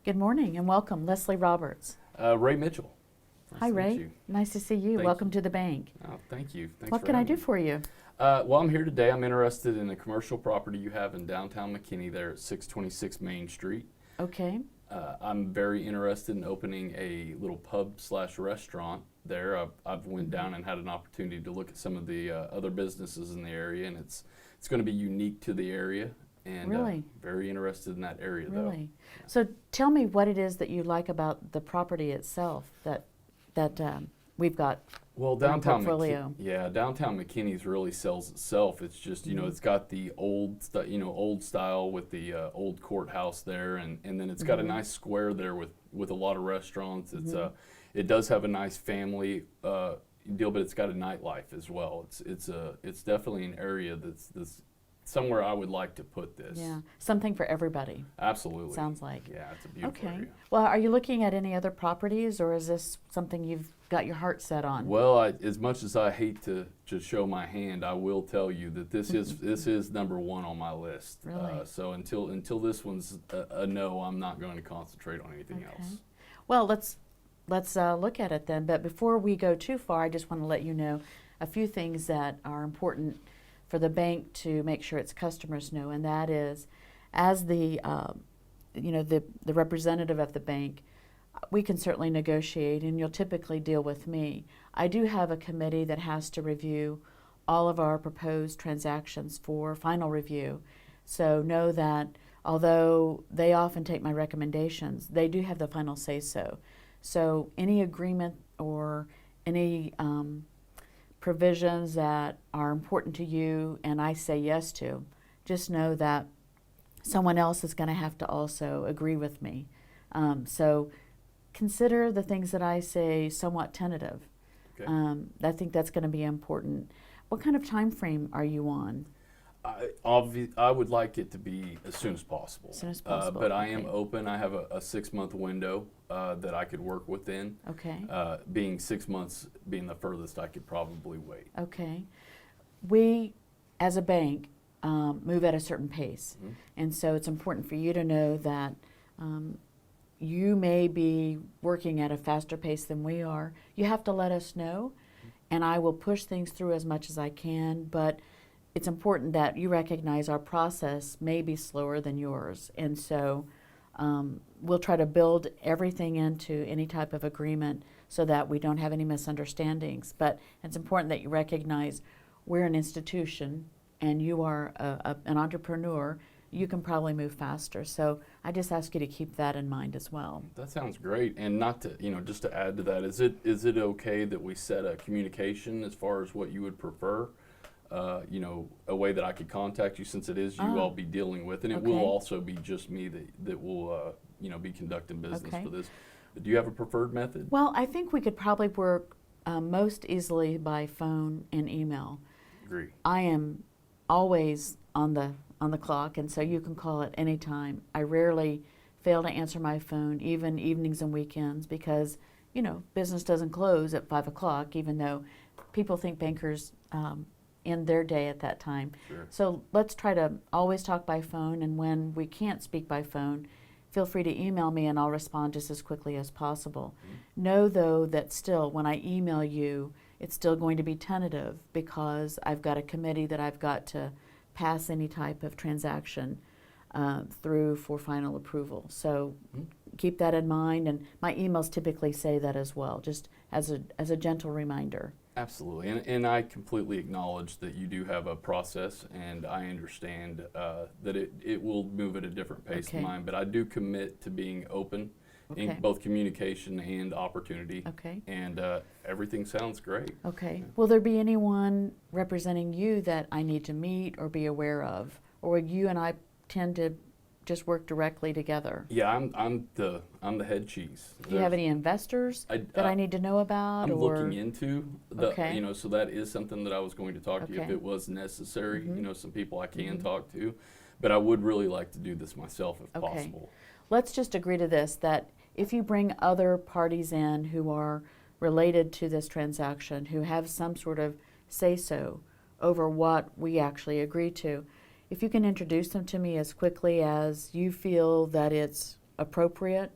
Good morning and welcome, Leslie Roberts. Ray Mitchell. Nice Hi, to meet Ray. you. Nice to see you. Thank Welcome you. to the bank. Oh, thank you. Thanks What for can I having do me. for you? Well, I'm here today. I'm interested in a commercial property you have in downtown McKinney there at 626 Main Street. Okay. I'm very interested in opening a little pub/restaurant there. I've went down and had an opportunity to look at some of the other businesses in the area, and it's going to be unique to the area. And Really? very interested in that area, though. Really? So tell me what it is that you like about the property itself that we've got. Well, in our downtown portfolio. downtown McKinney's really sells itself. It's just, it's got the old style with the old courthouse there, and then it's got a nice square there with a lot of restaurants. It's it does have a nice family deal, but it's got a nightlife as well. It's definitely an area that's somewhere I would like to put this. Yeah, something for everybody. Absolutely. Sounds like. Yeah, it's a beautiful Okay. area. Well, are you looking at any other properties, or is this something you've got your heart set on? Well, as much as I hate to just show my hand, I will tell you that this is number one on my list. Really? So until this one's a no, I'm not going to concentrate on anything else. Well, let's look at it then. But before we go too far, I just want to let you know a few things that are important for the bank to make sure its customers know, and that is, as the representative of the bank, we can certainly negotiate, and you'll typically deal with me. I do have a committee that has to review all of our proposed transactions for final review. So know that although they often take my recommendations, they do have the final say-so. So any agreement or any provisions that are important to you and I say yes to, just know that someone else is going to have to also agree with me. So consider the things that I say somewhat tentative. Okay. I think that's going to be important. What kind of time frame are you on? I would like it to be as soon as possible. As soon as possible, But I am okay. open. I have a 6-month window that I could work within. Okay. Being 6 months being the furthest I could probably wait. Okay. We, as a bank, move at a certain pace. And so it's important for you to know that you may be working at a faster pace than we are. You have to let us know, and I will push things through as much as I can, but it's important that you recognize our process may be slower than yours. And so we'll try to build everything into any type of agreement so that we don't have any misunderstandings. But it's important that you recognize we're an institution and you are an entrepreneur. You can probably move faster. So I just ask you to keep that in mind as well. That sounds great. And not to, just to add to that, is it okay that we set a communication as far as what you would prefer? A way that I could contact you, since it is you I'll be dealing with, and it will Okay. also be just me that will, be conducting business Okay. for this. But do you have a preferred method? Well, I think we could probably work most easily by phone and email. Agree. I am always on the clock, and so you can call at any time. I rarely fail to answer my phone, even evenings and weekends, because business doesn't close at 5 o'clock, even though people think bankers end their day at that time. Sure. So let's try to always talk by phone, and when we can't speak by phone, feel free to email me and I'll respond just as quickly as possible. Know though that still when I email you, it's still going to be tentative because I've got a committee that I've got to pass any type of transaction through for final approval. So keep that in mind, and my emails typically say that as well, just as a gentle reminder. Absolutely, and I completely acknowledge that you do have a process, and I understand that it will move at a different pace Okay. than mine, but I do commit to being open Okay. in both communication and opportunity. Okay. And everything sounds great. Okay. Will there be anyone representing you that I need to meet or be aware of? Or will you and I tend to just work directly together? Yeah, I'm the head cheese. Do you have any investors that I need to know about? I'm or? looking into the, Okay. so that is something that I was going to talk to you if Okay. it was necessary. Some people I can talk to, but I would really like to do this myself if Okay. possible. Let's just agree to this, that if you bring other parties in who are related to this transaction, who have some sort of say-so over what we actually agree to, if you can introduce them to me as quickly as you feel that it's appropriate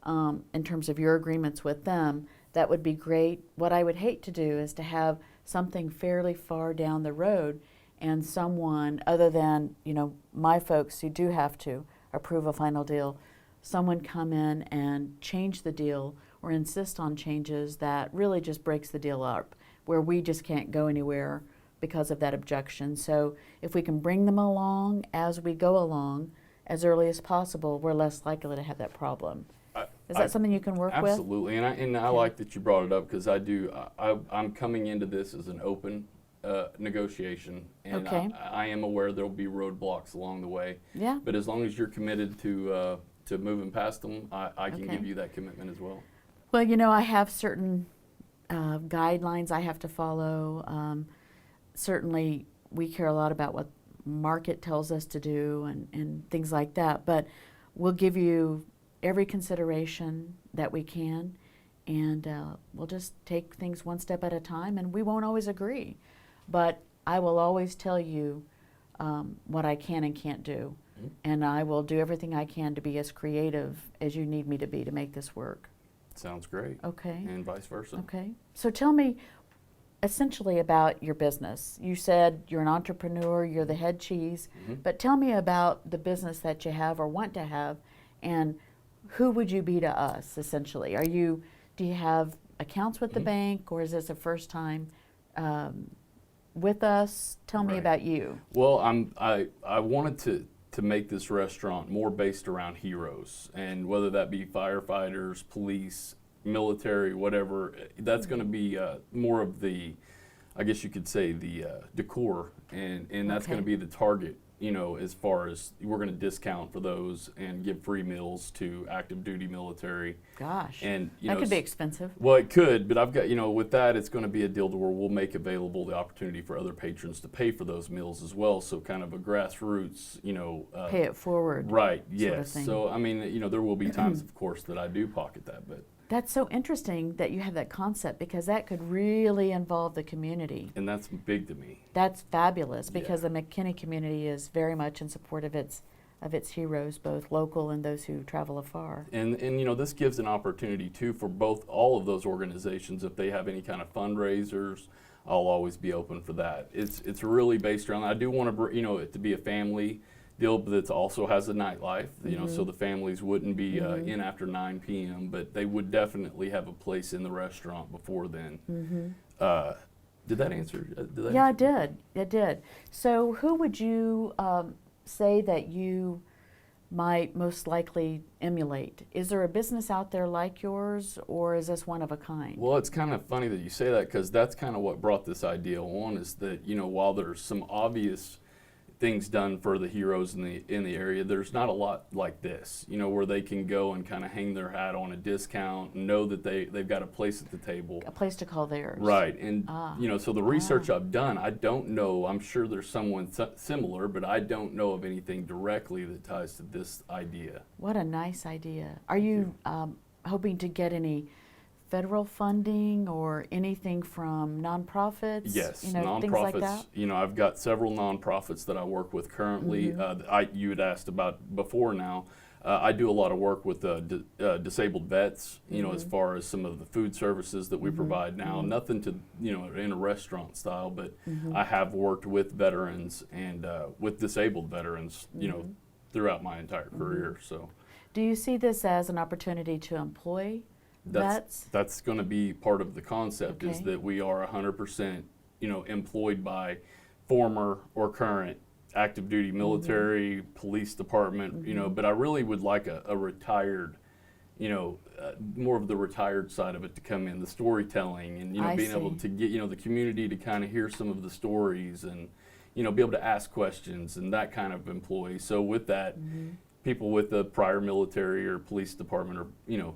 in terms of your agreements with them, that would be great. What I would hate to do is to have something fairly far down the road and someone other than, my folks who do have to approve a final deal, someone come in and change the deal or insist on changes that really just breaks the deal up, where we just can't go anywhere because of that objection. So if we can bring them along as we go along as early as possible, we're less likely to have that problem. Is that something you can work with? Absolutely, and I like that you brought it up because I'm coming into this as an open negotiation, and Okay. I am aware there'll be roadblocks along the way. Yeah. But as long as you're committed to moving past them, I can Okay. give you that commitment as well. Well, I have certain guidelines I have to follow. Certainly, we care a lot about what market tells us to do and things like that. But we'll give you every consideration that we can, and we'll just take things one step at a time. And we won't always agree, but I will always tell you what I can and can't do, and I will do everything I can to be as creative as you need me to be to make this work. Sounds great. Okay. And vice versa. Okay. So tell me essentially about your business. You said you're an entrepreneur, you're the head cheese, but tell me about the business that you have or want to have, and who would you be to us essentially? Do you have accounts with the bank, or is this a first time with us? Tell me Right. about you. Well, I wanted to make this restaurant more based around heroes, and whether that be firefighters, police, military, whatever, that's going to be more of the, I guess you could say, the decor, and that's Okay. going to be the target. As far as we're going to discount for those and give free meals to active duty military. Gosh, And that could be expensive. Well, it could, but I've got, with that, it's going to be a deal to where we'll make available the opportunity for other patrons to pay for those meals as well. So kind of a grassroots, Pay it forward. right, sort of yes. thing. So, I mean, there will be times, of course, that I do pocket that, but, That's so interesting that you have that concept, because that could really involve the community. and that's big to me. That's fabulous, because Yeah. the McKinney community is very much in support of its heroes, both local and those who travel afar. And this gives an opportunity too for all of those organizations. If they have any kind of fundraisers, I'll always be open for that. It's really based around, I do want to it to be a family deal, but it also has a nightlife, so the families wouldn't be in after 9 p.m., but they would definitely have a place in the restaurant before then. Did that answer? Yeah, it did. So who would you say that you might most likely emulate? Is there a business out there like yours, or is this one of a kind? Well, it's kind of funny that you say that, because that's kind of what brought this idea on, is that, while there's some obvious things done for the heroes in the area, there's not a lot like this, where they can go and kind of hang their hat on a discount and know that they've got a place at the table. A place to call theirs. Right, and so the research I've done, I don't know, I'm sure there's someone similar, but I don't know of anything directly that ties to this idea. What a nice idea. Are you hoping to get any federal funding or anything from nonprofits? Yes, things nonprofits. like that? I've got several nonprofits that I work with currently. You had asked about before now. I do a lot of work with disabled vets, as far as some of the food services that we provide now. Nothing to, in a restaurant style, but I have worked with veterans and with disabled veterans, throughout my entire career. So Do you see this as an opportunity to employ vets? that's going to be part of the concept, is Okay. that we are 100%, employed by former or current active duty military, police department, but I really would like a retired, more of the retired side of it to come in, the storytelling, and I being able see. to get the community to kind of hear some of the stories, and be able to ask questions, and that kind of employee. So with that, people with the prior military or police department or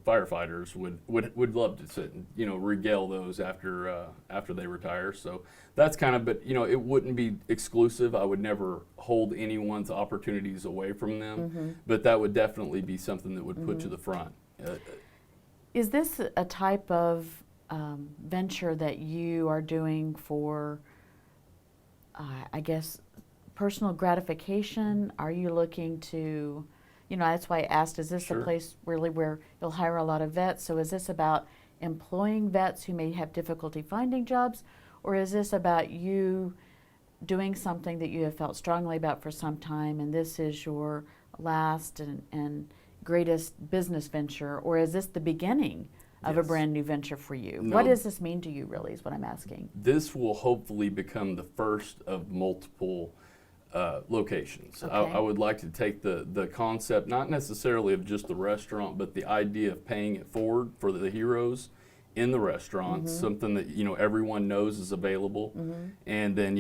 firefighters would love to sit and regale those after they retire. So that's kind of, but it wouldn't be exclusive. I would never hold anyone's opportunities away from them, but that would definitely be something that would put to the front. Is this a type of venture that you are doing for, I guess, personal gratification? Are you looking to, that's why I asked, is this Sure. a place really where you'll hire a lot of vets? So is this about employing vets who may have difficulty finding jobs? Or is this about you doing something that you have felt strongly about for some time, and this is your last and greatest business venture? Or is this the beginning of a Yes. brand new venture for you? No. What does this mean to you, really, is what I'm asking. This will hopefully become the first of multiple locations. Okay. I would like to take the concept, not necessarily of just the restaurant, but the idea of paying it forward for the heroes in the restaurants, something that everyone knows is available, and then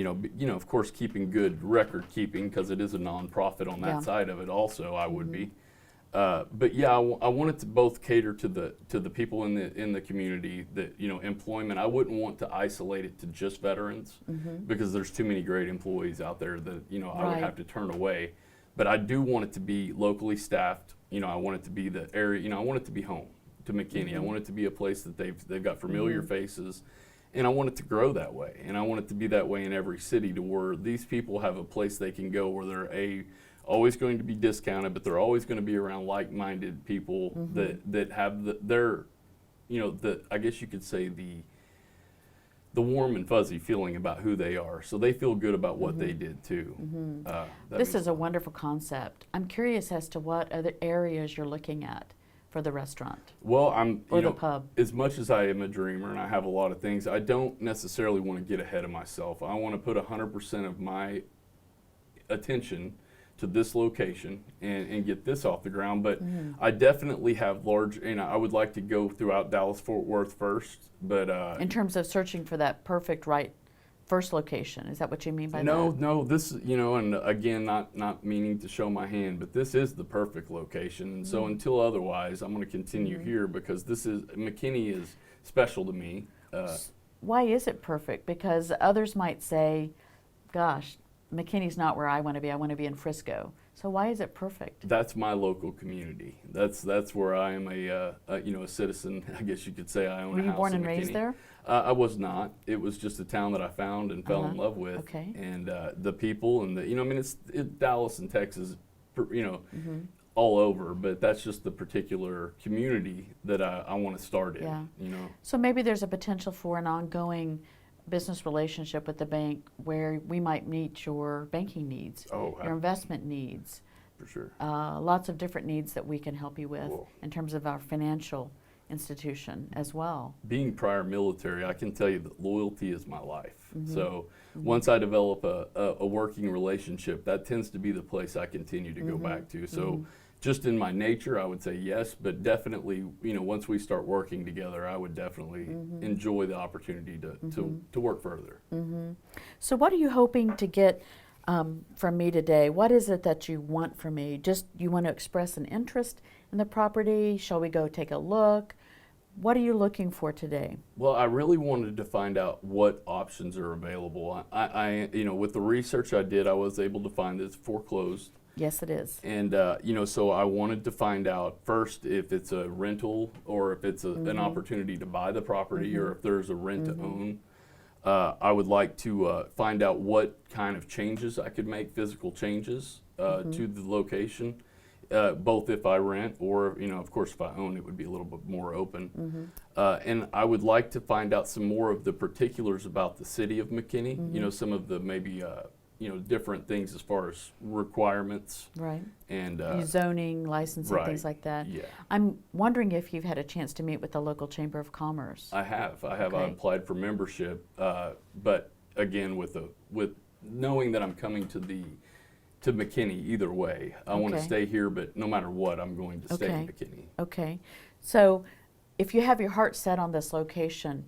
of course keeping good record keeping, because it is a nonprofit on that Yeah. side of it. Also, I would be. But yeah, I want it to both cater to the people in the community that employment. I wouldn't want to isolate it to just veterans, because there's too many great employees out there that I would Right. have to turn away. But I do want it to be locally staffed. I want it to be the area. I want it to be home to McKinney. I want it to be a place that they've got familiar faces. And I want it to grow that way, and I want it to be that way in every city, to where these people have a place they can go where they're always going to be discounted, but they're always going to be around like-minded people that have their I guess you could say the warm and fuzzy feeling about who they are, so they feel good about what they did too. This is a wonderful concept. I'm curious as to what other areas you're looking at for the restaurant Well, or the pub. as much as I am a dreamer and I have a lot of things, I don't necessarily want to get ahead of myself. I want to put 100% of my attention to this location and get this off the ground. But I definitely have large, I would like to go throughout Dallas-Fort Worth first. But In terms of searching for that perfect first location, is that what you mean by that? no, this, and again, not meaning to show my hand, but this is the perfect location. And so until otherwise, I'm going to continue here, because McKinney is special to me. Why is it perfect? Because others might say, gosh, McKinney's not where I want to be. I want to be in Frisco. So why is it perfect? That's my local community. That's where I am a citizen. I guess you could say I own Were a you house born in and raised McKinney. there? I was not. It was just a town that I found and fell in love with. Okay. And the people and it's Dallas and Texas, all over. But that's just the particular community that I want to start in. Yeah. You know. So maybe there's a potential for an ongoing business relationship with the bank where we might meet your banking needs, Oh, your investment needs, for sure. lots of different needs that we can help you with Cool. in terms of our financial institution as well. Being prior military, I can tell you that loyalty is my life. Mm-hmm. So once I develop a working relationship, that tends to be the place I continue to go Mm-hmm. back to. So just in my nature, I would say yes, but definitely, once we start working together, I would definitely Mm-hmm. enjoy the opportunity to work further. So what are you hoping to get from me today? What is it that you want from me? Just you want to express an interest in the property? Shall we go take a look? What are you looking for today? Well, I really wanted to find out what options are available. I with the research I did, I was able to find that it's foreclosed. Yes, it is. And, so I wanted to find out first if it's a rental or if it's an opportunity to buy the property or if there's a rent to own. I would like to find out what kind of changes I could make, physical changes to the location, both if I rent or, of course, if I own, it would be a little bit more open. And I would like to find out some more of the particulars about the city of McKinney, some of the maybe different things as far as requirements Right. and Zoning, licensing, things right. like that. Yeah, I'm wondering if you've had a chance to meet with the local Chamber of Commerce. I have. I Okay. applied for membership, but again, with knowing that I'm coming to McKinney either way, I want to Okay. stay here. But no matter what, I'm going to stay in Okay. McKinney. Okay. So if you have your heart set on this location,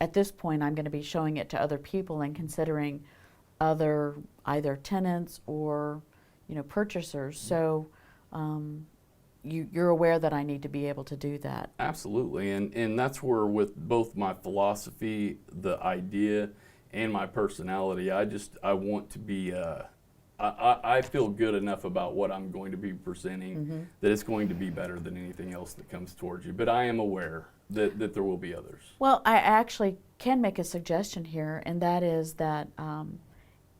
at this point I'm going to be showing it to other people and considering other either tenants or purchasers. So you're aware that I need to be able to do that. Absolutely, and that's where with both my philosophy, the idea, and my personality, I want to be. I feel good enough about what I'm going to be presenting that it's going to be better than anything else that comes towards you. But I am aware that there will be others. Well, I actually can make a suggestion here, and that is that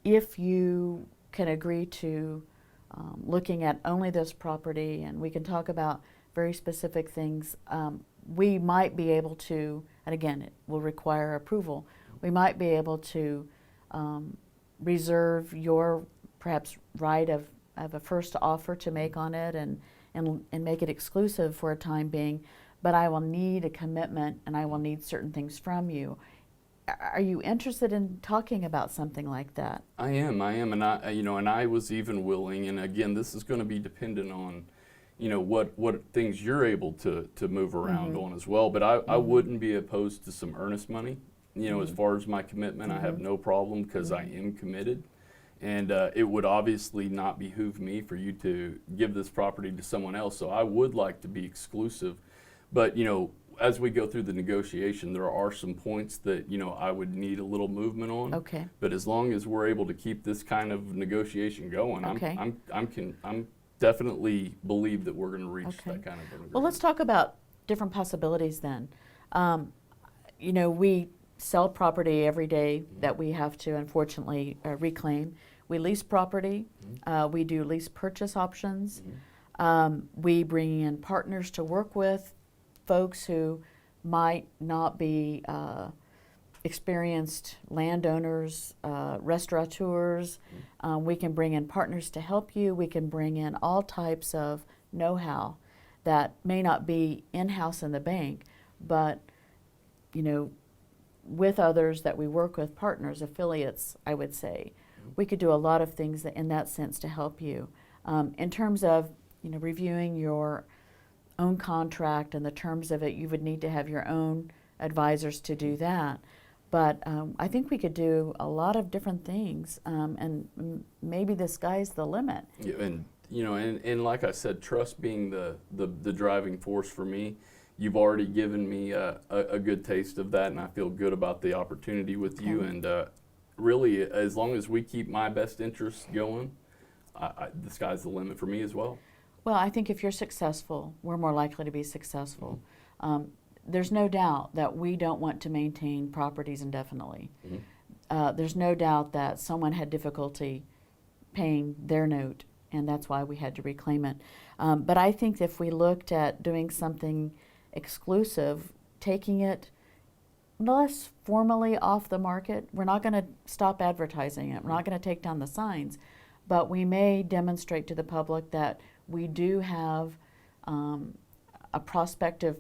if you can agree to looking at only this property, and we can talk about very specific things. We might be able to, and again, it will require approval, we might be able to reserve your perhaps right of a first offer to make on it and make it exclusive for a time being, but I will need a commitment and I will need certain things from you. Are you interested in talking about something like that? I am, and I was even willing, and again, this is going to be dependent on, what things you're able to move around on as well, but I wouldn't be opposed to some earnest money, as far as my commitment. I have no problem because I am committed, and it would obviously not behoove me for you to give this property to someone else, so I would like to be exclusive, but, as we go through the negotiation, there are some points that, I would need a little movement on. Okay. But as long as we're able to keep this kind of negotiation going, Okay. I'm definitely believe that we're going to reach Okay. that kind of an agreement. Well, let's talk about different possibilities then. We sell property every day that we have to, unfortunately, reclaim. We lease property. We do lease purchase options. We bring in partners to work with folks who might not be experienced landowners, restaurateurs. We can bring in partners to help you. We can bring in all types of know-how that may not be in-house in the bank, but with others that we work with, partners, affiliates, I would say. We could do a lot of things in that sense to help you. In terms of reviewing your own contract and the terms of it, you would need to have your own advisors to do that. But I think we could do a lot of different things, and maybe the sky's the limit. Yeah, and like I said, trust being the driving force for me. You've already given me a good taste of that, and I feel good about the opportunity with you. And really, as long as we keep my best interests going, the sky's the limit for me as well. Well, I think if you're successful, we're more likely to be successful. There's no doubt that we don't want to maintain properties indefinitely. There's no doubt that someone had difficulty paying their note, and that's why we had to reclaim it. But I think if we looked at doing something exclusive, taking it less formally off the market, we're not going to stop advertising it. We're not going to take down the signs, but we may demonstrate to the public that we do have a prospective,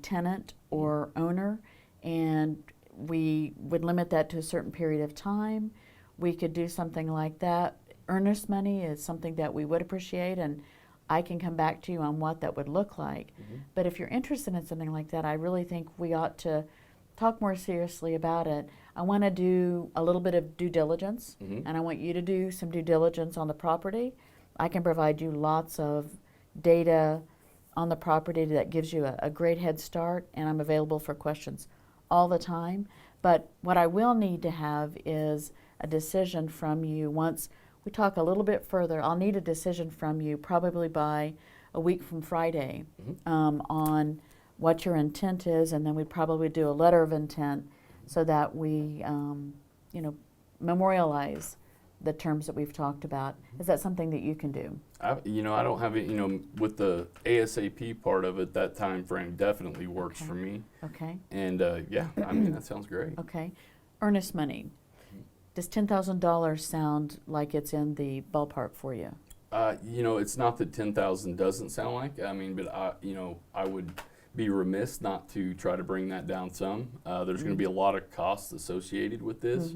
tenant or owner, and we would limit that to a certain period of time. We could do something like that. Earnest money is something that we would appreciate, and I can come back to you on what that would look like. But if you're interested in something like that, I really think we ought to talk more seriously about it. I want to do a little bit of due diligence, and I want you to do some due diligence on the property. I can provide you lots of data on the property that gives you a great head start, and I'm available for questions all the time. But what I will need to have is a decision from you once we talk a little bit further. I'll need a decision from you probably by a week from Friday on what your intent is, and then we'd probably do a letter of intent so that we, memorialize the terms that we've talked about. Is that something that you can do? I don't have it, with the ASAP part of it, that time frame definitely works for me. Okay. And that sounds great. Okay. Earnest money. Does $10,000 sound like it's in the ballpark for you? It's not that 10,000 doesn't sound like. But I would be remiss not to try to bring that down some. There's going to be a lot of costs associated with this,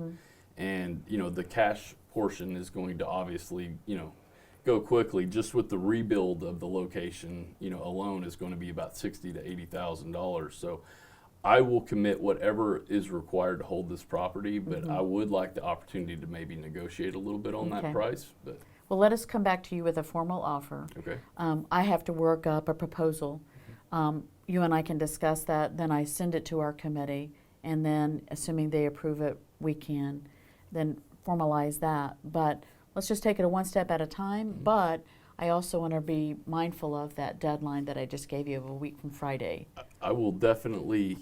and the cash portion is going to obviously go quickly. Just with the rebuild of the location, alone is going to be about $60,000 to $80,000. So I will commit whatever is required to hold this property, but I would like the opportunity to maybe negotiate a little bit on that price. But well, let us come back to you with a formal offer. okay. I have to work up a proposal. You and I can discuss that. Then I send it to our committee, and then, assuming they approve it, we can then formalize that. But let's just take it one step at a time. But I also want to be mindful of that deadline that I just gave you of a week from Friday. I will definitely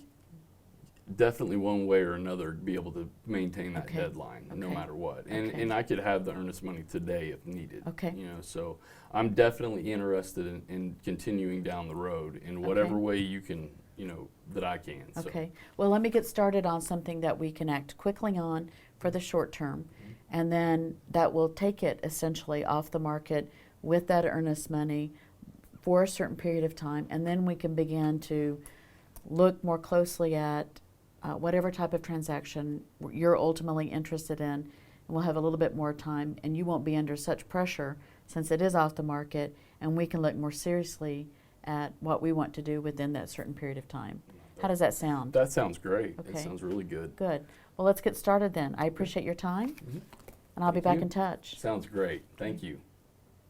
definitely one way or another be able to maintain that Okay. deadline no Okay. matter what. And Okay. and I could have the earnest money today if needed. Okay. You know, so I'm definitely interested in continuing down the road in whatever Okay. way you can, you know, that I can. So. Okay, well, let me get started on something that we can act quickly on for the short term, and then that will take it essentially off the market with that earnest money for a certain period of time, and then we can begin to look more closely at whatever type of transaction you're ultimately interested in, and we'll have a little bit more time, and you won't be under such pressure since it is off the market, and we can look more seriously at what we want to do within that certain period of time. How does that sound? That sounds great. Okay. That sounds really good. Good. Well, let's get started then. I appreciate your time, and I'll be Thank back you. in touch. Sounds great. Thank you.